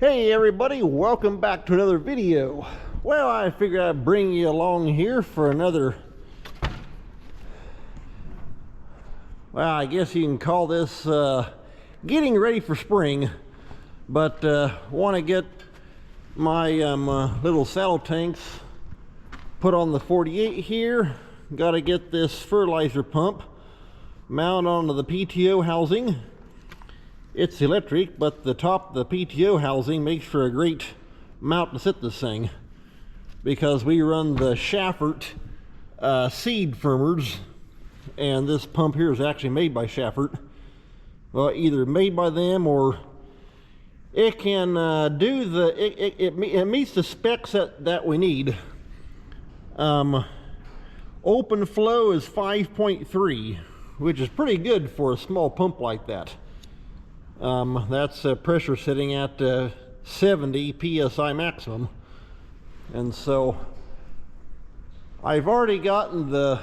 Hey everybody, welcome back to another video. Well, I figured I'd bring you along here for another, well, I guess you can call this getting ready for spring, but want to get my little saddle tanks put on the 48 here. Got to get this fertilizer pump mounted onto the PTO housing. It's electric, but the top of the PTO housing makes for a great mount to sit this thing, because we run the Schaffert seed firmers, and this pump here is actually made by Schaffert. Well, either made by them or it can do the it meets the specs that we need. Open flow is 5.3, which is pretty good for a small pump like that. That's pressure sitting at 70 psi maximum, and so I've already gotten the,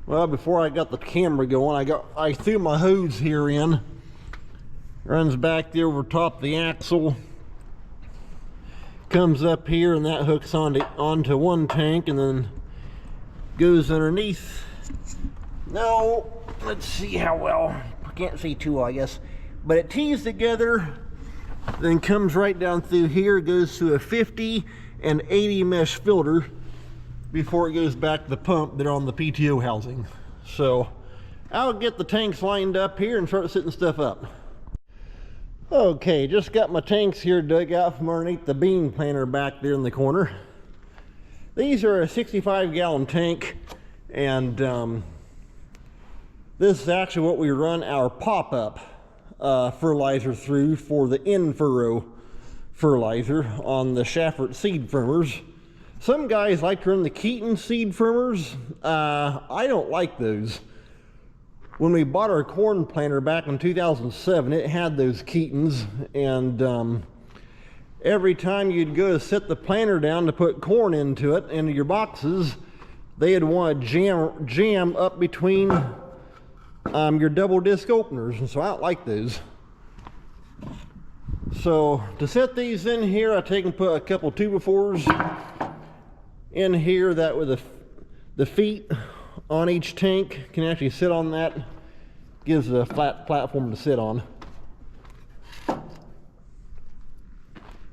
well, before I got the camera going, I threw my hose here in. Runs back there over top of the axle, comes up here, and that hooks onto one tank and then goes underneath. No, let's see how well. I can't see too well, I guess, but it tees together, then comes right down through here, goes to a 50 and 80 mesh filter before it goes back to the pump there on the PTO housing. So I'll get the tanks lined up here and start setting stuff up. Okay, just got my tanks here dug out from underneath the bean planter back there in the corner. These are a 65-gallon tank, and this is actually what we run our pop-up fertilizer through for the in-furrow fertilizer on the Schaffert seed firmers. Some guys like to run the Keaton seed firmers. I don't like those. When we bought our corn planter back in 2007, it had those Keatons, and every time you'd go to set the planter down to put corn into it, into your boxes, they'd want to jam up between your double disc openers, and so I don't like those. So to set these in here, I take and put a couple 2x4s in here, that with the feet on each tank can actually sit on that. Gives a flat platform to sit on.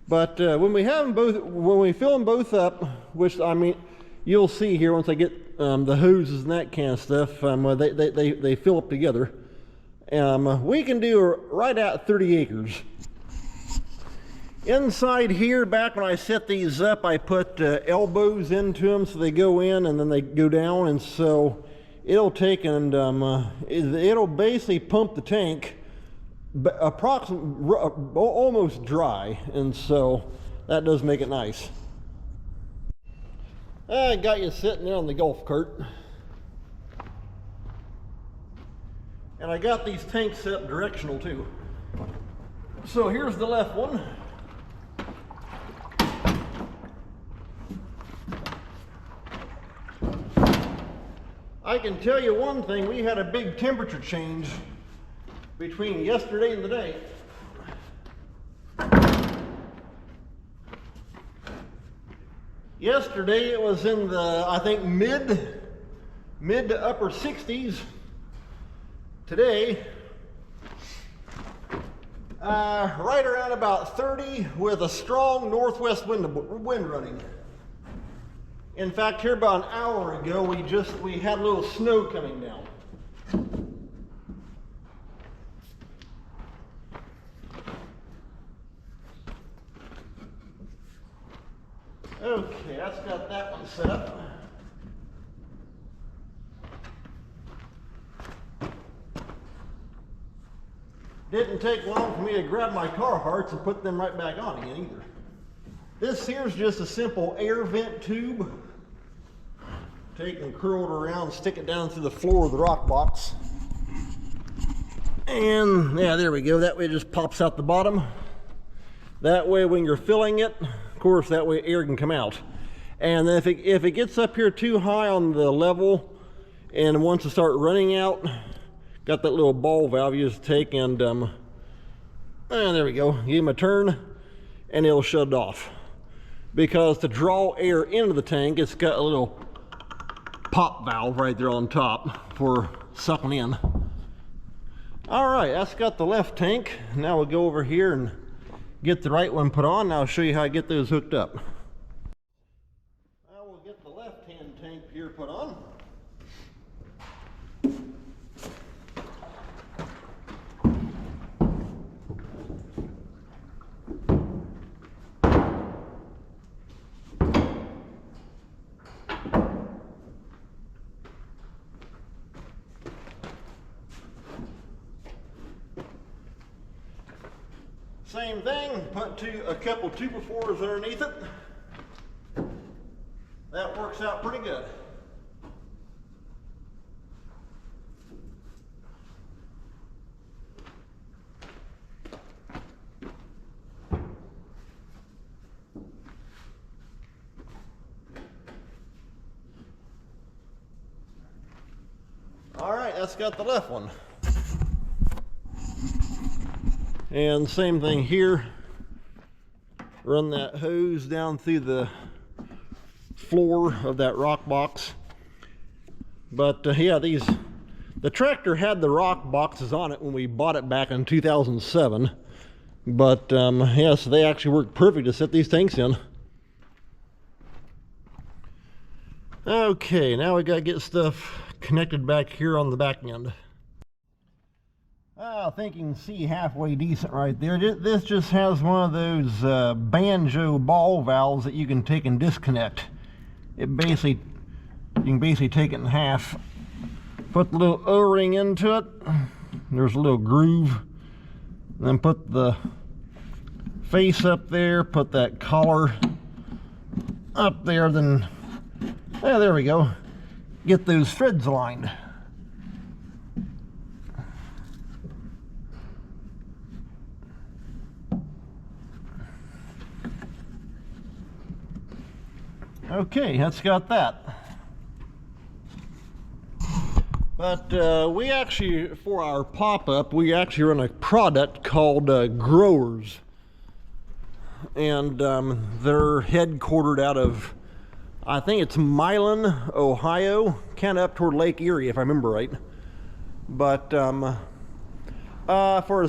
But when we have them both, when we fill them both up, which I mean, you'll see here once I get the hoses and that kind of stuff, they fill up together. We can do right at 30 acres. Inside here, back when I set these up, I put elbows into them so they go in and then they go down, and so it'll take and it'll basically pump the tank approximately almost dry, and so that does make it nice. I got you sitting there on the golf cart, and I got these tanks set up directional too. So here's the left one. I can tell you one thing, we had a big temperature change between yesterday and today. Yesterday it was in the, I think, mid to upper 60s. Today, right around about 30 with a strong northwest wind running. In fact, here about an hour ago, we had a little snow coming down. Okay, that's got that one set up. Didn't take long for me to grab my car hearts and put them right back on again either. This here's just a simple air vent tube. Take and curl it around, stick it down through the floor of the rock box. And yeah, there we go. That way it just pops out the bottom. That way when you're filling it, of course, that way air can come out. And then if it gets up here too high on the level and wants to start running out, got that little ball valve you just take and And there we go. Give him a turn and it'll shut it off. Because to draw air into the tank, it's got a little pop valve right there on top for sucking in. All right, that's got the left tank. Now we'll go over here and get the right one put on, and I'll show you how I get those hooked up. I will get the left-hand tank here put on. Same thing, put a couple 2x4s underneath it. That works out pretty good. All right, that's got the left one. And same thing here, run that hose down through the floor of that rock box. But yeah, the tractor had the rock boxes on it when we bought it back in 2007. But yeah, so they actually work perfect to set these tanks in. Okay, now we got to get stuff connected back here on the back end. I think you can see halfway decent right there. This just has one of those banjo ball valves that you can take and disconnect. You can basically take it in half, put the little O-ring into it, there's a little groove, then put the face up there, put that collar up there, then yeah, there we go. Get those threads aligned. Okay, that's got that. But we actually, for our pop-up, we actually run a product called Growers. And they're headquartered out of, I think it's Milan, Ohio, kind of up toward Lake Erie, if I remember right. But for a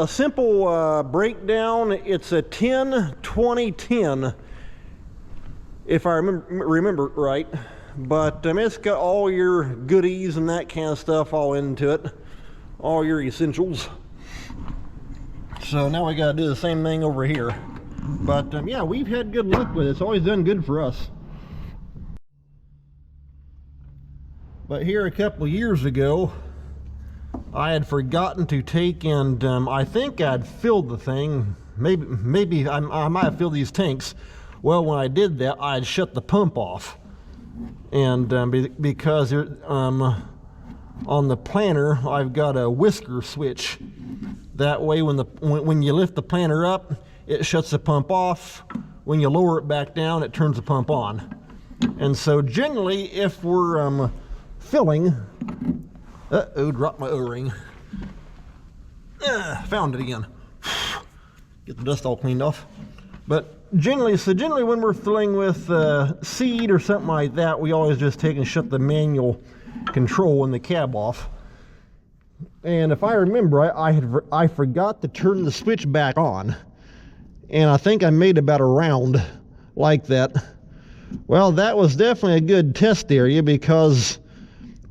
simple breakdown, it's a 10-20-10. If I remember right, but it's got all your goodies and that kind of stuff all into it, all your essentials. So now we got to do the same thing over here. But yeah, we've had good luck with it. It's always done good for us. But here a couple years ago, I had forgotten to take and I think I'd filled the thing. Maybe I might have filled these tanks. Well, when I did that, I'd shut the pump off, and because on the planter, I've got a whisker switch. That way, when you lift the planter up, it shuts the pump off. When you lower it back down, it turns the pump on. And so, generally, if we're filling, dropped my O-ring. Found it again. Get the dust all cleaned off, but. Generally when we're filling with seed or something like that, we always just take and shut the manual control and the cab off. And if I remember, I forgot to turn the switch back on, and I think I made about a round like that. Well, that was definitely a good test area, because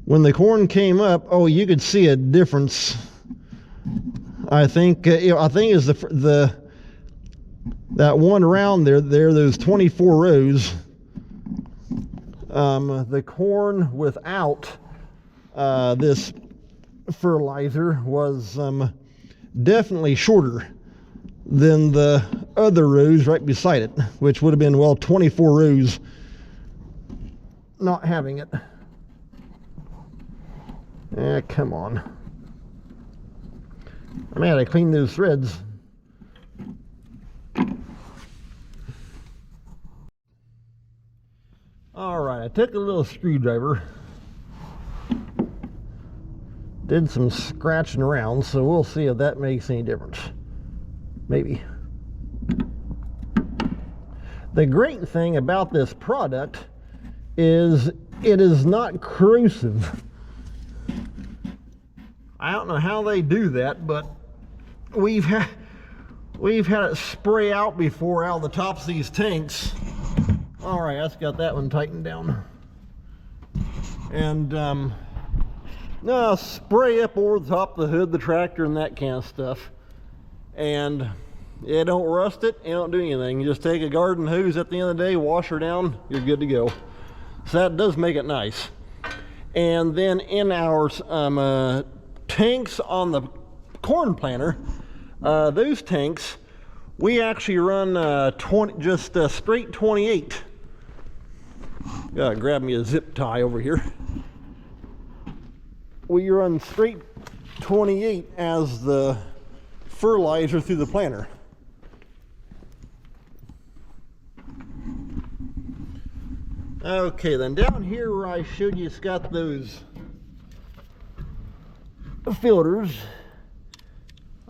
when the corn came up, oh, you could see a difference. I think it was that one round there, those 24 rows, the corn without this fertilizer was definitely shorter than the other rows right beside it, which would have been, well, 24 rows not having it. Come on. I may have to clean those threads. Alright, I took a little screwdriver, did some scratching around, so we'll see if that makes any difference. maybe. The great thing about this product is it is not corrosive. I don't know how they do that, but we've had it spray out before out of the tops of these tanks. All right, that's got that one tightened down. And no, spray up over the top of the hood, the tractor, and that kind of stuff. And it don't rust it, it don't do anything. You just take a garden hose at the end of the day, wash her down, you're good to go. So that does make it nice. And then in our tanks on the corn planter, those tanks, we actually run straight 28. Gotta grab me a zip tie over here. We run straight 28 as the fertilizer through the planter. Okay, then down here where I showed you, it's got those filters.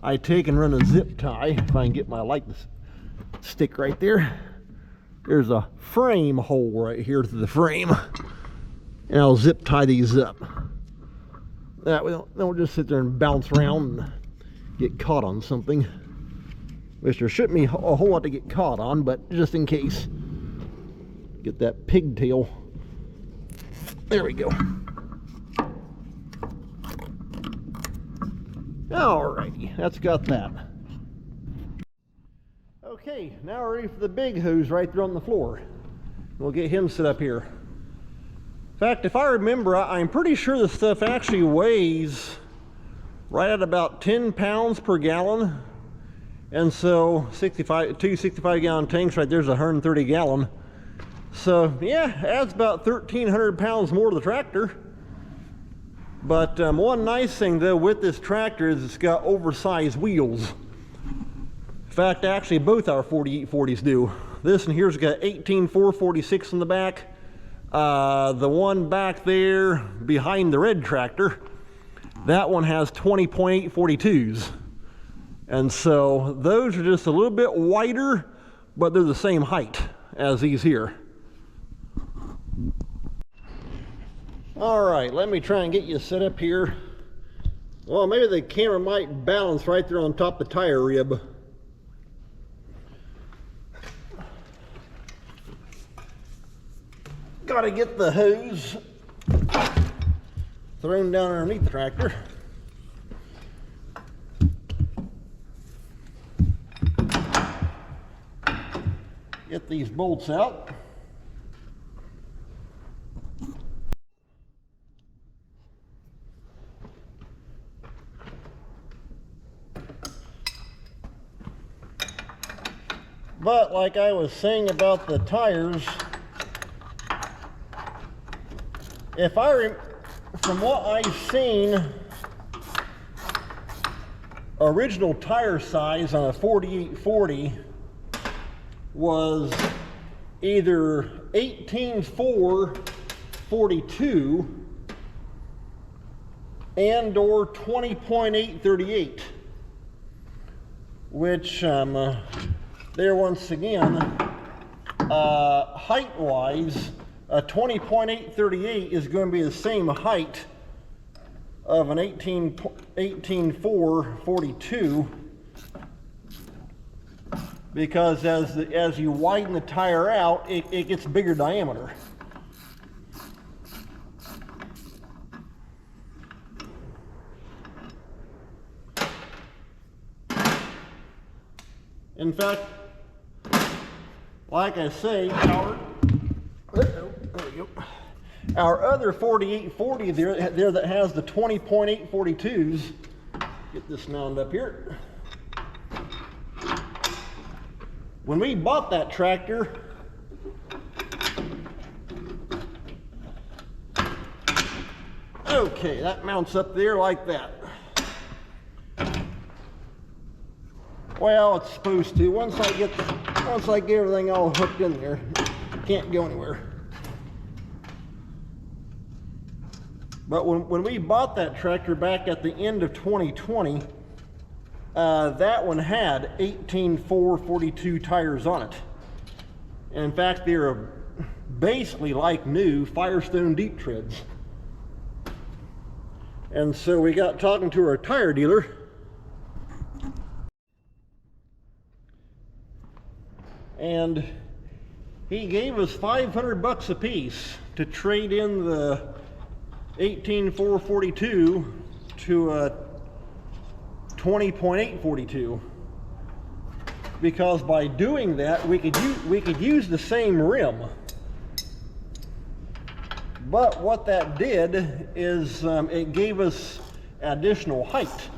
I take and run a zip tie, if I can get my light to stick right there. There's a frame hole right here to the frame, and I'll zip tie these up. That way don't just sit there and bounce around and get caught on something, which there shouldn't be a whole lot to get caught on, but just in case. Get that pigtail. There we go. Alrighty, that's got that. Okay, now we're ready for the big hose right there on the floor. We'll get him set up here. In fact, if I remember, I'm pretty sure this stuff actually weighs right at about 10 pounds per gallon. And so two 65 gallon tanks right there's 130 gallon. So yeah, adds about 1,300 pounds more to the tractor. But one nice thing though with this tractor is it's got oversized wheels. In fact, actually both our 4840s do. This one here's got 18.446 in the back. The one back there behind the red tractor, that one has 20.842s. And so those are just a little bit wider, but they're the same height as these here. All right, let me try and get you set up here. Well, maybe the camera might balance right there on top of the tire rib. Got to get the hose thrown down underneath the tractor. Get these bolts out. But like I was saying about the tires, from what I've seen, original tire size on a 4840 was either 18.442 and or 20.838, which there once again, height wise, a 20.838 is going to be the same height of an 18.442, because as you widen the tire out, it gets bigger diameter. In fact, like I say, our other 4840 there that has the 20.842s, get this mounted up here. When we bought that tractor, okay, that mounts up there like that. Well, it's supposed to. Once I get everything all hooked in there, can't go anywhere. But when we bought that tractor back at the end of 2020, that one had 18.442 tires on it. And in fact, they're basically like new Firestone deep treads. And so we got talking to our tire dealer, and he gave us $500 a piece to trade in the 18.442 to a 20.842, because by doing that we could use the same rim. But what that did is it gave us additional height.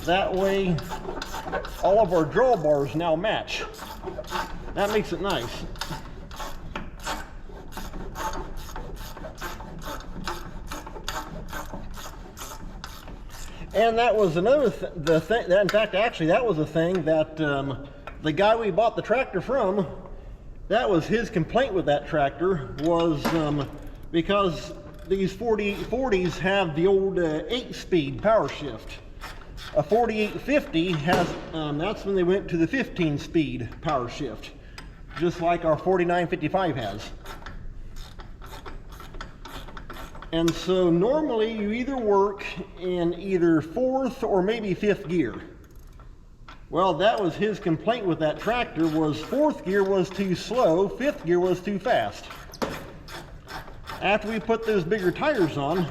That way all of our drawbars now match. That makes it nice. And that was another thing. In fact, actually, that was a thing that the guy we bought the tractor from, that was his complaint with that tractor, was because these 4840s have the old 8-speed power shift. A 4850 has, that's when they went to the 15-speed power shift, just like our 4955 has. And so normally you either work in either 4th or maybe 5th gear. Well, that was his complaint with that tractor, was 4th gear was too slow, 5th gear was too fast. After we put those bigger tires on,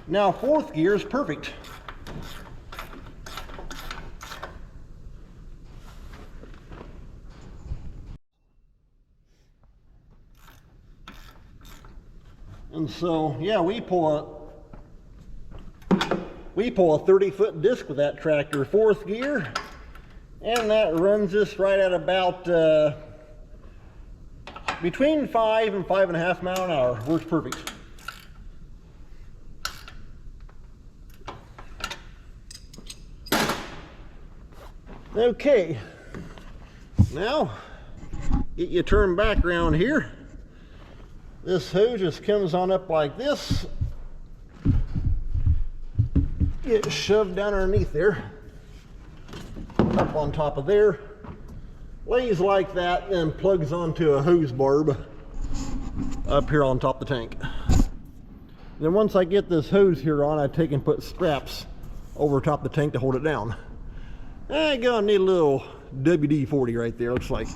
now 4th gear is perfect. And so, yeah, we pull a 30-foot disc with that tractor, 4th gear, and that runs us right at about between 5 and 5.5 miles an hour. Works perfect. Okay, now get you turned back around here. This hose just comes on up like this, get shoved down underneath there, up on top of there, lays like that, and plugs onto a hose barb up here on top of the tank. Then once I get this hose here on, I take and put straps over top the tank to hold it down. I'm gonna need a little WD-40 right there, looks like.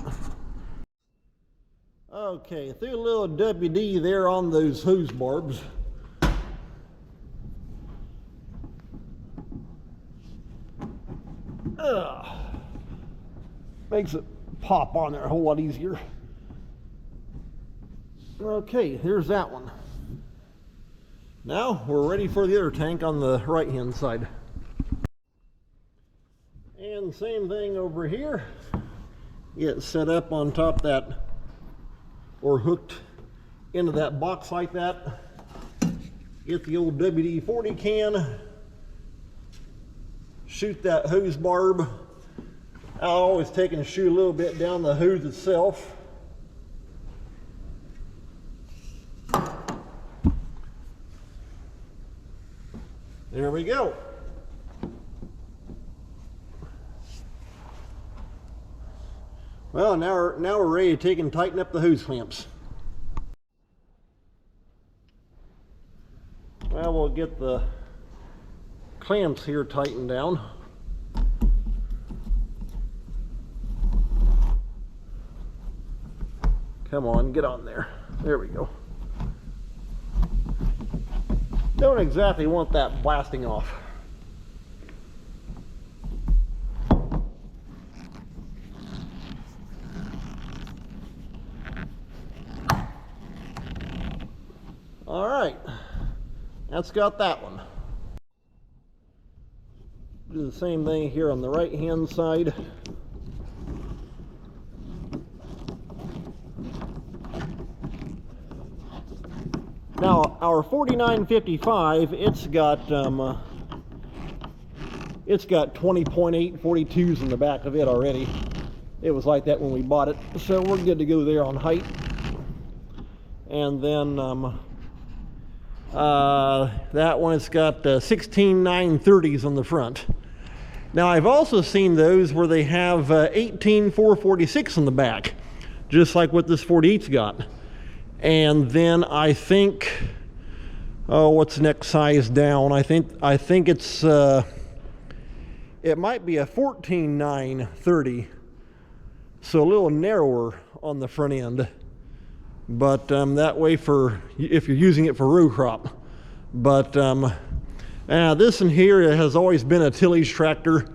Okay, threw a little WD there on those hose barbs. Makes it pop on there a whole lot easier. Okay, here's that one. Now we're ready for the other tank on the right hand side. And same thing over here. Get set up on top that, or hooked into that box like that. Get the old WD-40 can, shoot that hose barb. I always take and shoot a little bit down the hose itself. There we go. Well, now we're ready to take and tighten up the hose clamps. Well, we'll get the clamps here tightened down. Come on, get on there. There we go. Don't exactly want that blasting off. All right, that's got that one. Do the same thing here on the right hand side. Now our 4955, it's got 20.8 42s in the back of it already. It was like that when we bought it, so we're good to go there on height. And then that one, it's got 16 930s on the front. Now I've also seen those where they have 18-446 on the back, just like what this 48's got. And then I think, oh, what's the next size down? I think it's it might be a 14-930, so a little narrower on the front end. But that way for if you're using it for row crop. But this in here has always been a tillage tractor.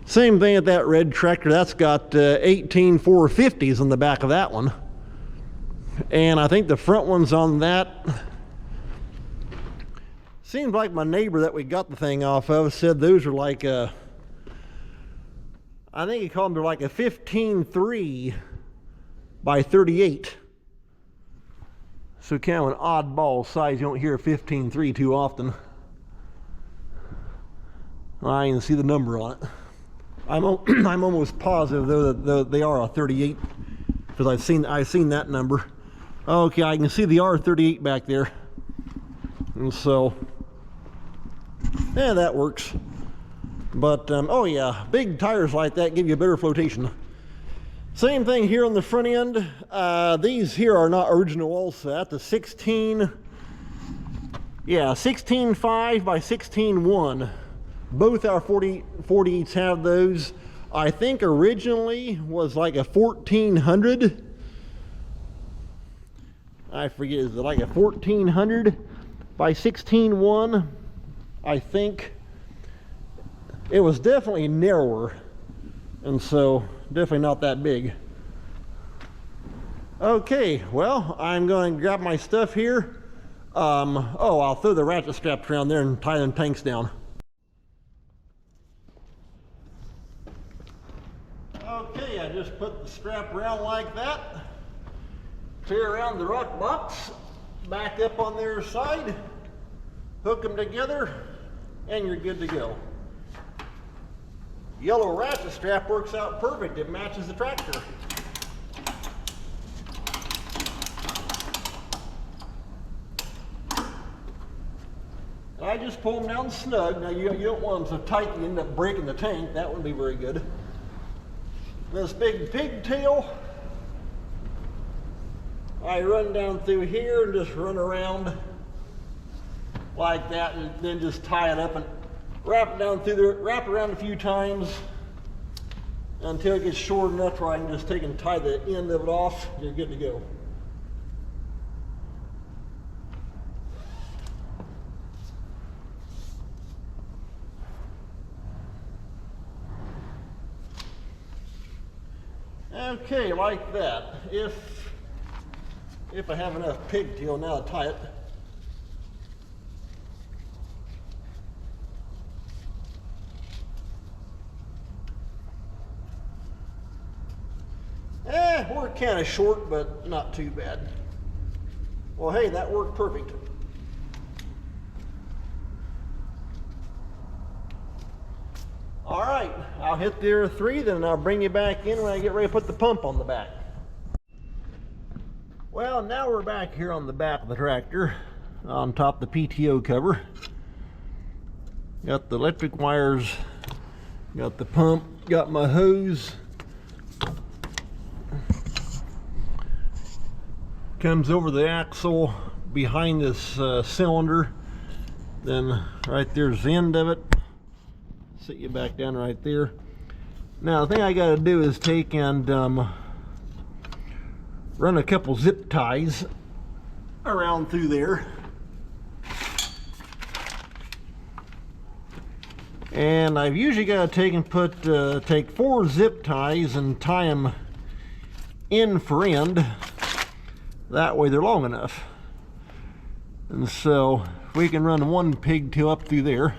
Same thing at that red tractor. That's got 18-450s on the back of that one. And I think the front ones on that, seems like my neighbor that we got the thing off of said those are like a, I think he called them, they're like a 15-3 by 38. So kind of an oddball size. You don't hear a 15-3 too often. I can see the number on it. I'm almost positive though that they are a 38 because I've seen that number. Okay, I can see the R38 back there, and so yeah, that works. But oh yeah, big tires like that give you better flotation. Same thing here on the front end. These here are not original also. That's a 16.5 by 16.1. Both our 48s have those. I think originally was like a 1400. I forget, is it like a 1400 by 16.1? I think. It was definitely narrower, and so definitely not that big. Okay, well, I'm going to grab my stuff here. Oh, I'll throw the ratchet straps around there and tie them tanks down. Okay, I just put the strap around like that. Tear around the rock box, back up on their side, hook them together, and you're good to go. Yellow ratchet strap works out perfect. It matches the tractor. And I just pull them down snug. Now you don't want them so tight you end up breaking the tank. That wouldn't be very good. This big pigtail, I run down through here and just run around like that, and then just tie it up and wrap it down through there, wrap it around a few times until it gets short enough where I can just take and tie the end of it off. You're good to go. Okay, like that. If I have enough pigtail now to tie it. We're kind of short, but not too bad. Well, hey, that worked perfect. All right, I'll hit the 3, then I'll bring you back in when I get ready to put the pump on the back. Well, now we're back here on the back of the tractor, on top of the PTO cover. Got the electric wires, got the pump, got my hose. Comes over the axle behind this cylinder. Then right there's the end of it. Sit you back down right there. Now the thing I got to do is take and run a couple zip ties around through there. And I've usually got to take and take 4 zip ties and tie them end for end. That way they're long enough. And so we can run one pigtail up through there.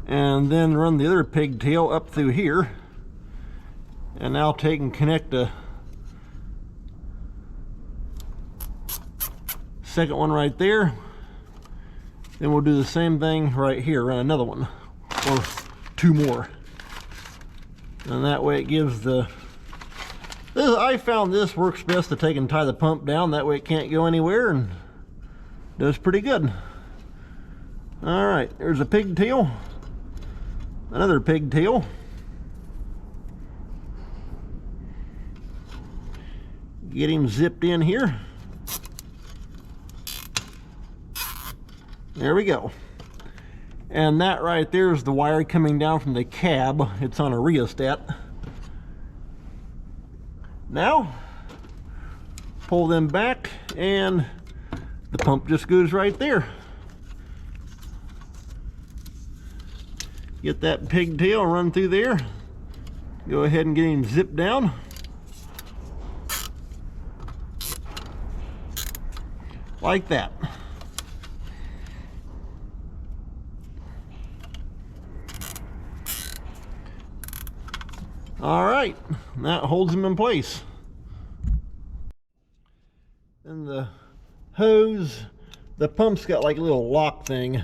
And then run the other pigtail up through here. And now take and connect a second one right there. Then we'll do the same thing right here, run another one, or 2 more. And that way it gives I found this works best to take and tie the pump down, that way it can't go anywhere, and does pretty good. All right, there's a pigtail, another pigtail. Get him zipped in here. There we go. And that right there is the wire coming down from the cab. It's on a rheostat. Now, pull them back and the pump just goes right there. Get that pigtail, run through there. Go ahead and get him zipped down. Like that. All right, that holds them in place. And the hose, the pump's got like a little lock thing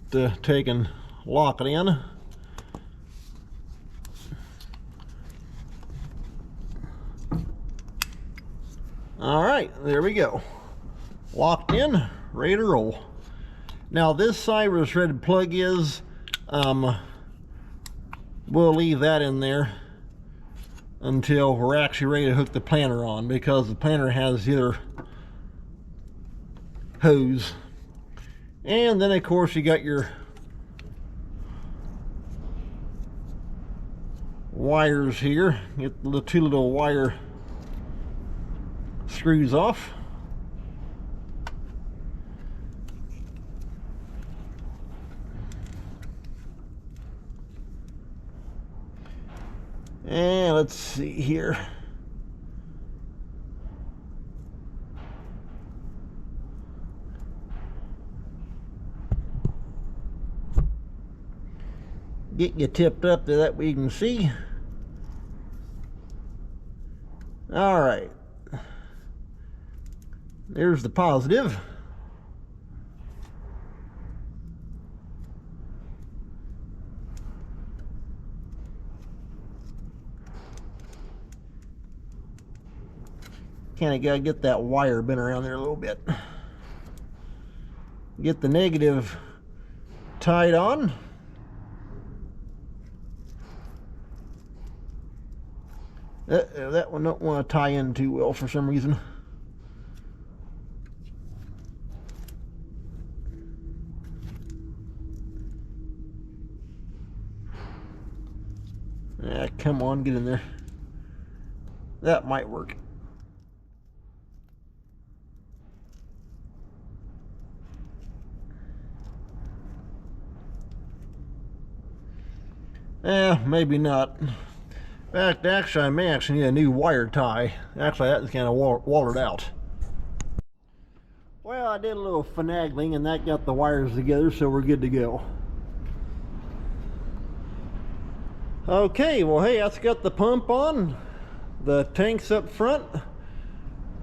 to take and lock it in. All right, there we go. Locked in, ready to roll. Now this side where this red plug is, we'll leave that in there until we're actually ready to hook the planter on, because the planter has the other hose. And then of course you got your wires here. Get the two little wire screws off. And let's see here. Get you tipped up so that we can see. All right. There's the positive. Kind of gotta get that wire bent around there a little bit. Get the negative tied on. That one don't want to tie in too well for some reason. Yeah, come on, get in there. That might work. Maybe not. In fact, actually, I may actually need a new wire tie. Actually, that's kind of wallered out. Well, I did a little finagling and that got the wires together, so we're good to go. Okay, well, hey, that's got the pump on. The tank's up front.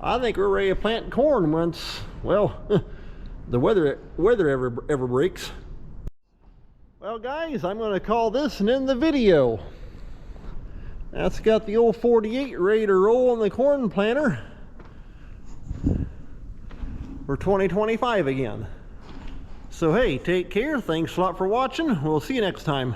I think we're ready to plant corn once, well, the weather ever breaks. Well guys, I'm going to call this and end the video. That's got the old 48 ready to roll on the corn planter for 2025 again. So hey, take care. Thanks a lot for watching. We'll see you next time.